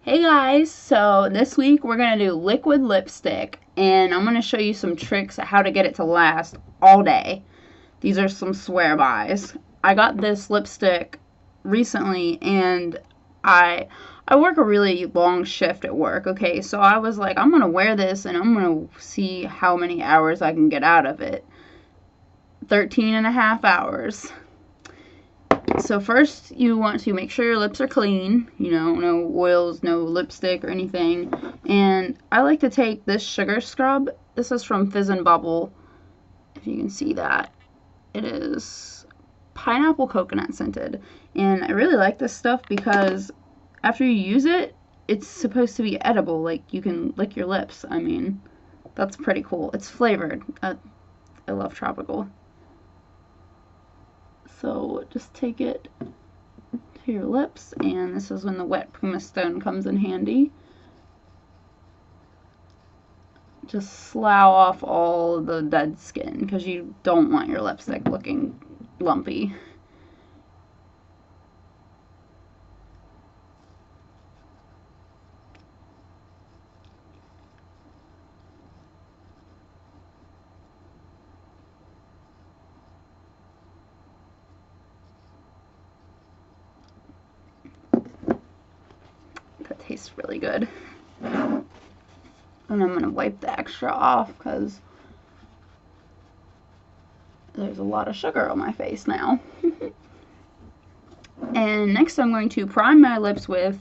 Hey guys, so this week we're going to do liquid lipstick, and I'm going to show you some tricks on how to get it to last all day. These are some swear-bys. I got this lipstick recently, and I work a really long shift at work, okay? So I was like, I'm going to wear this, and I'm going to see how many hours I can get out of it. 13 and a half hours. So first you want to make sure your lips are clean, no oils, no lipstick or anything. And I like to take this sugar scrub. This is from Fizz and Bubble, if you can see that. It is pineapple coconut scented. And I really like this stuff because after you use it, it's supposed to be edible. Like, you can lick your lips. I mean, that's pretty cool. It's flavored. I love tropical. So just take it to your lips, and this is when the wet pumice stone comes in handy. Just slough off all the dead skin because you don't want your lipstick looking lumpy. That tastes really good. And I'm going to wipe the extra off because there's a lot of sugar on my face now. And next I'm going to prime my lips with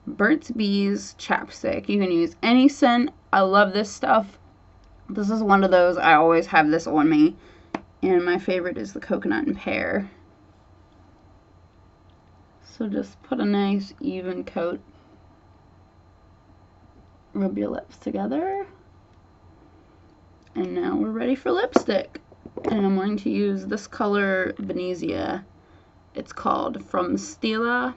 Burt's Bees chapstick. You can use any scent. I love this stuff. This is one of those, I always have this on me. And my favorite is the coconut and pear. So just put a nice even coat. Rub your lips together. And now we're ready for lipstick. And I'm going to use this color, Venezia. It's called From Stila.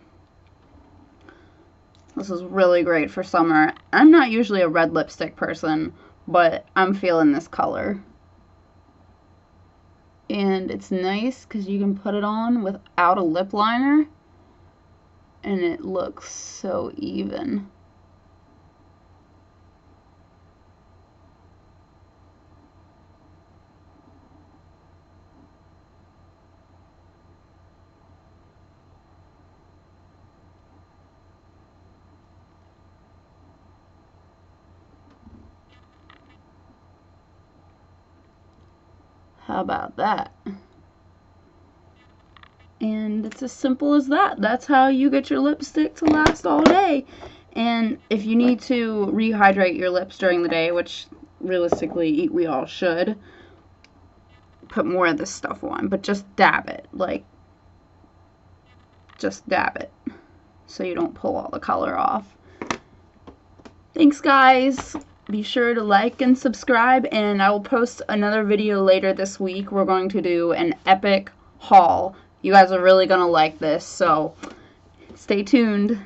This is really great for summer. I'm not usually a red lipstick person, but I'm feeling this color. And it's nice because you can put it on without a lip liner. And it looks so even. How about that? And it's as simple as that. That's how you get your lipstick to last all day. And if you need to rehydrate your lips during the day, which realistically we all should, put more of this stuff on. But just dab it. Like, just dab it so you don't pull all the color off. Thanks, guys. Be sure to like and subscribe, and I will post another video later this week. We're going to do an epic haul. You guys are really going to like this, so stay tuned.